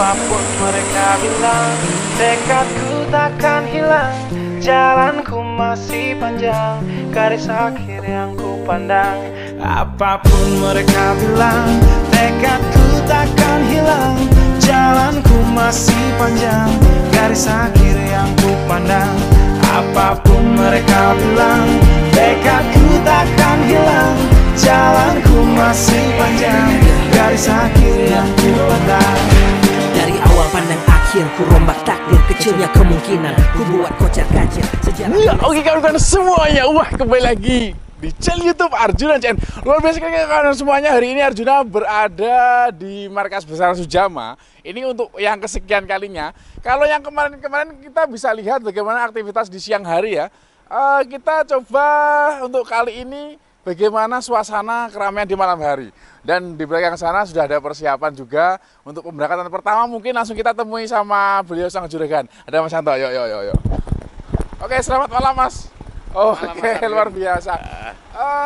Apapun mereka bilang, tekadku takkan hilang. Jalanku masih panjang, garis akhir yang ku pandang. Apapun mereka bilang, tekadku takkan hilang. Jalanku masih panjang, garis akhir yang ku pandang. Apapun mereka bilang, tekadku takkan hilang. Jalanku masih panjang, garis akhir yang ku pandang. Dari awal pandang akhir, ku rombak takdir. Kecilnya kemungkinan, ku buat kocar kacir sejarah. Ya, oke kawan-kawan semuanya, wah kembali lagi di channel YouTube Arjuna CN. Luar biasa sekali kawan-kawan semuanya. Hari ini Arjuna berada di markas besar Sujama. Ini untuk yang kesekian kalinya. Kalau yang kemarin-kemarin kita bisa lihat bagaimana aktivitas di siang hari ya. Kita coba untuk kali ini bagaimana suasana keramaian di malam hari. Dan di belakang sana sudah ada persiapan juga untuk pemberangkatan pertama. Mungkin langsung kita temui sama beliau sang juragan. Ada Mas Santo, yuk. Oke, selamat malam Mas. Oke, luar biasa.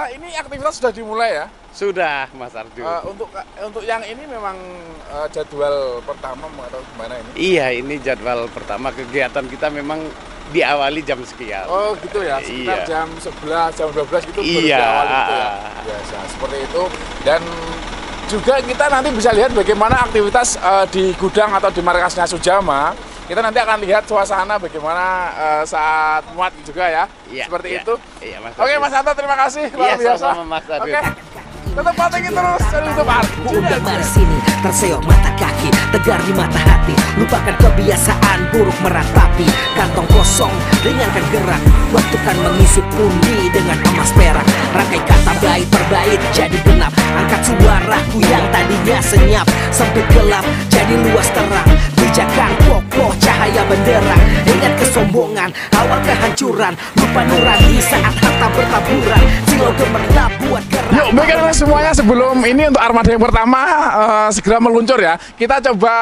Ini aktivitas sudah dimulai ya? Sudah, Mas Arjun. Untuk yang ini memang jadwal pertama atau gimana ini? Iya, ini jadwal pertama. Kegiatan kita memang diawali jam sekian. Oh gitu ya, sekitar jam 11, jam 12 gitu baru Iya. diawali gitu ya. Biasa, seperti itu. Dan juga kita nanti bisa lihat bagaimana aktivitas di gudang atau di markasnya Sujama. Kita nanti akan lihat suasana bagaimana saat muat juga ya. Iya, seperti iya. itu. Iya, Mas Oke Arjun. Mas Santo, terima kasih. Luar Iya, biasa. sama-sama, Mas Arjun. Oke. Tetap pantengin terus channel YouTube Arjuna. Udah mari sini, terseok mata kaki, tegar di mata hati. Lupakan kebiasaan buruk meratapi. Kantong kosong, ringankan gerak. Waktu kan mengisi pundi dengan emas perak. Rangkai kata bait per bait jadi genap. Angkat suaraku yang tadinya senyap, sempit gelap jadi luas terang. Pijakan kokoh cahaya benderang. Ingat kesombongan, awal kehancuran. Lupa nurani saat harta bertaburan. Silau gemerlap buat gerak. Yuk, baiklah semuanya, sebelum ini untuk armada yang pertama segera meluncur ya. Kita coba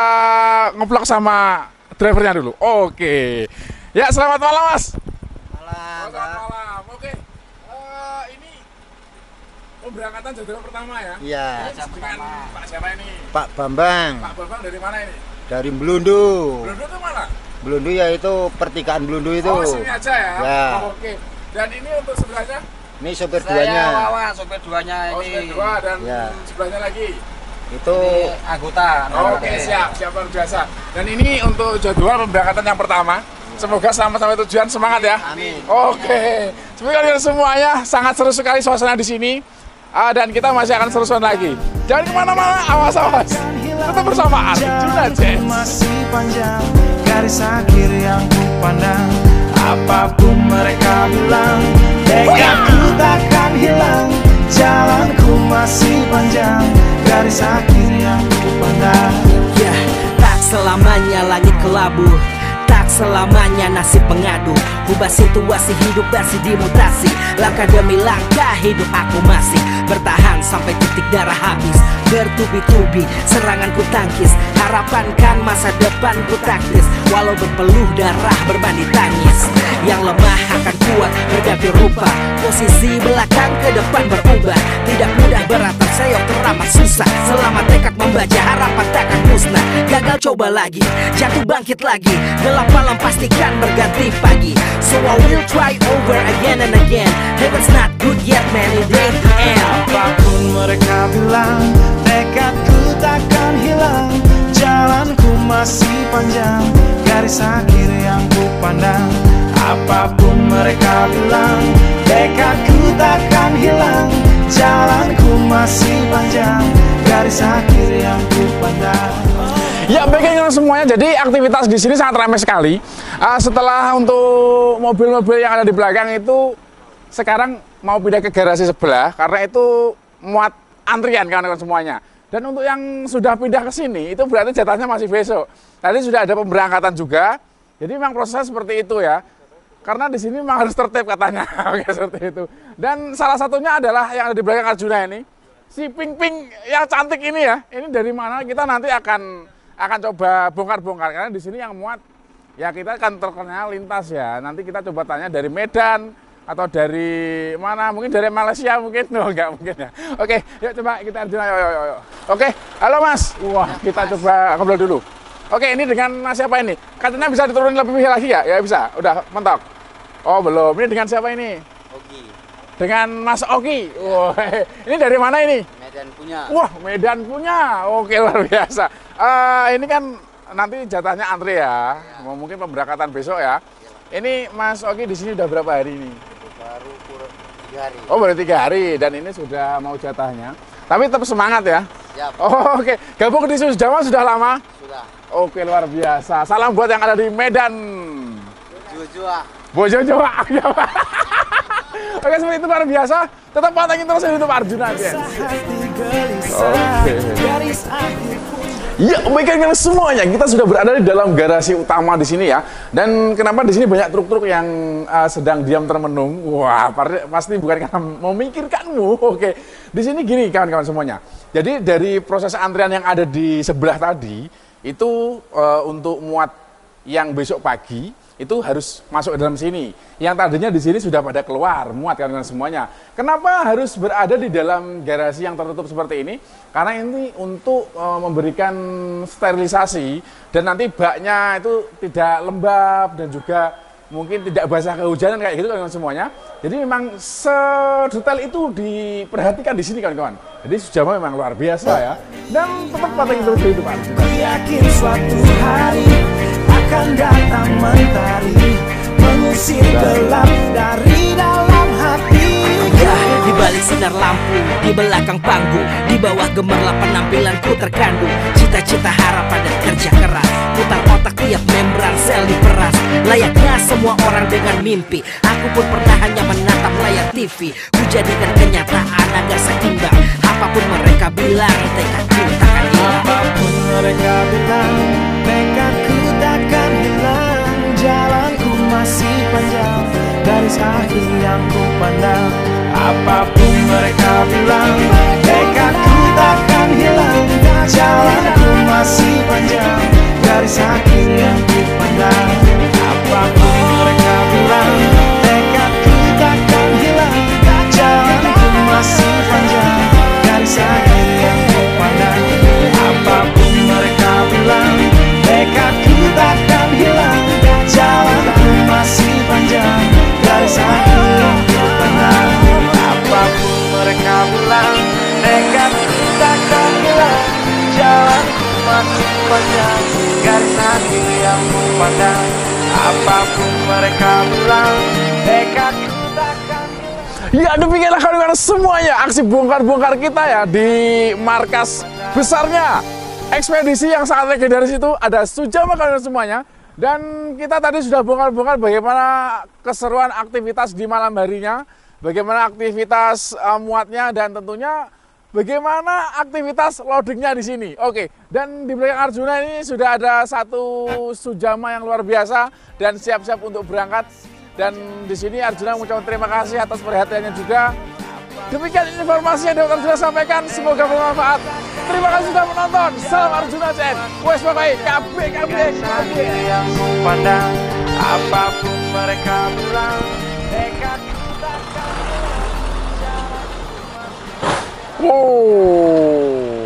ngeplok sama drivernya dulu. Oke. Ya, selamat malam Mas. Malam. Selamat malam. Oke. Ini pemberangkatan jadwal pertama ya. Iya. Ini dengan Pak siapa ini? Pak Bambang Pak Bambang dari mana ini? dari Belundu. Belum itu mana? Belundu yaitu pertigaan Belundu itu. Oh, sini aja ya. Ya. Oke. Dan ini untuk sebelahnya? Ini sopir duanya. Wawan, sopir duanya Oh, ini. dua dan Ya. sebelahnya lagi. Itu Ini anggota. Oke, siap luar biasa. Dan ini untuk jadwal pemberangkatan yang pertama. Semoga sampai tujuan, semangat ya. Amin. Oke. Semoga kalian semuanya sangat seru sekali suasana di sini. Dan kita masih akan seru-seruan lagi. Jangan kemana-mana, awas. Tetap bersama Arjuna CN. Masih panjang, garis akhir yang ku pandang. Apapun mereka bilang, tekadku takkan hilang. Jalanku masih panjang, garis akhir yang ku pandang. Ya, tak selamanya langit kelabu, tak selamanya nasib pengadu. Ubah situasi hidup masih dimutasi. Langkah demi langkah hidup aku masih bertahan sampai titik darah habis. Bertubi-tubi serangan ku tangkis. Harapan kan masa depan ku taktis. Walau berpeluh darah berbanding tangis. Yang lemah akan kuat berganti rupa. Posisi belakang ke depan berubah. Tidak mudah beratap seyok teramat susah. Selama tekad membaca harapan takkan musnah. Gagal coba lagi, jatuh bangkit lagi. Gelap malam pastikan berganti pagi. So I will try over again and again. Heaven's not good yet man, it ain't the end. Apapun mereka bilang, tekadku takkan hilang. Jalanku masih panjang, garis akhir yang ku pandang. Apapun mereka bilang, tekadku takkan hilang. Jalanku masih panjang, garis akhir yang ku pandang. Ya, baiklah semuanya. Jadi aktivitas di sini sangat ramai sekali. Setelah untuk mobil-mobil yang ada di belakang itu sekarang mau pindah ke garasi sebelah karena itu muat antrian kawan-kawan semuanya. Dan untuk yang sudah pindah ke sini itu berarti jatahnya masih besok. Tadi sudah ada pemberangkatan juga. Jadi memang prosesnya seperti itu ya. Karena di sini memang harus tertib katanya. Oke, seperti itu. Dan salah satunya adalah yang ada di belakang Arjuna ini. Si Ping yang cantik ini ya. Ini dari mana kita nanti akan coba bongkar-bongkar karena di sini yang muat ya kita kan terkenal lintas ya. Nanti kita coba tanya dari Medan atau dari mana? Mungkin dari Malaysia mungkin. Oh, enggak mungkin ya. Oke, yuk coba kita Arjuna yuk. Oke, halo Mas. Wah, kita coba ngobrol dulu. Oke, ini dengan siapa ini? Katanya bisa diturunin lebih lagi ya? Ya bisa, udah mentok. Oh belum, ini dengan siapa ini? Ogi. Dengan Mas Oki. Wah, ini dari mana ini? Medan punya. Wah, Medan punya. Oke, luar biasa. Ini kan nanti jatahnya antre ya. Mungkin pemberangkatan besok ya. Ini Mas Oki di sini udah berapa hari ini? Baru 3 hari. Oh, baru 3 hari dan ini sudah mau jatahnya. Tapi tetap semangat ya. Siap. Oh, oke. Gabung di Susdama sudah lama? Sudah. Oke, luar biasa. Salam buat yang ada di Medan. Jujua. Bojo-joa. Oke, seperti itu luar biasa. Tetap pantengin terus YouTube Arjuna Gen. Oke. Ya, baiklah semuanya, kita sudah berada di dalam garasi utama di sini ya. Dan kenapa di sini banyak truk-truk yang sedang diam termenung? Wah, pasti bukan karena memikirkanmu. Oke, di sini gini kawan-kawan semuanya. Jadi dari proses antrian yang ada di sebelah tadi itu untuk muat yang besok pagi itu harus masuk ke dalam sini. Yang tadinya di sini sudah pada keluar muat kawan-kawan semuanya. Kenapa harus berada di dalam garasi yang tertutup seperti ini? Karena ini untuk memberikan sterilisasi dan nanti baknya itu tidak lembab dan juga mungkin tidak basah kehujanan kayak gitu kawan-kawan semuanya. Jadi memang sedetail itu diperhatikan di sini kawan-kawan. Jadi Susdama memang luar biasa ya. Dan tetap pantengin terus hidup Arjuna. Yakin suatu hari akan datang mentari mengusir gelap dari dalam hati. Ya, di balik sinar lampu, di belakang panggung, di bawah gemerlap penampilanku terkandung cita-cita, harapan dan kerja keras. Putar otak tiap membran sel diperas. Layaknya semua orang dengan mimpi, aku pun pernah hanya menatap layar TV. Ku jadikan kenyataan agar seimbang. Apapun mereka bilang, tekadku takkan hilang. Apapun mereka bilang, tekadku takkan hilang. Jalanku masih panjang, garis akhir yang ku pandang. Apapun mereka bilang, tekadku takkan hilang. Jalanku masih panjang, garis akhir yang ku pandang. Apapun mereka bilang, tekadku takkan hilang. Jalanku masih panjang, garis akhir yang ku pandang. Apapun mereka bilang, tekadku takkan hilang. Jalanku masih panjang, garis akhir yang ku pandang. Apapun mereka bilang, tekadku takkan hilang. Jalanku masih panjang, garis akhir yang ku pandang. Apapun mereka bilang, tekadku takkan hilang. Ya, demikianlah kawan-kawan semuanya aksi bongkar-bongkar kita ya di markas besarnya ekspedisi yang sangat legendaris itu ada Susdama kawan-kawan semuanya. Dan kita tadi sudah bongkar-bongkar bagaimana keseruan aktivitas di malam harinya, bagaimana aktivitas muatnya, dan tentunya bagaimana aktivitas loadingnya di sini. Oke, dan di belakang Arjuna ini sudah ada satu Susdama yang luar biasa dan siap-siap untuk berangkat. Dan di sini Arjuna mengucapkan terima kasih atas perhatiannya juga. Demikian informasi yang dapat Arjuna sampaikan, semoga bermanfaat. Terima kasih sudah menonton. Salam Arjuna Gen. Wes pokoknya KB. Yang ku pandang, apapun mereka bilang, tekadku takkan hilang. Wow.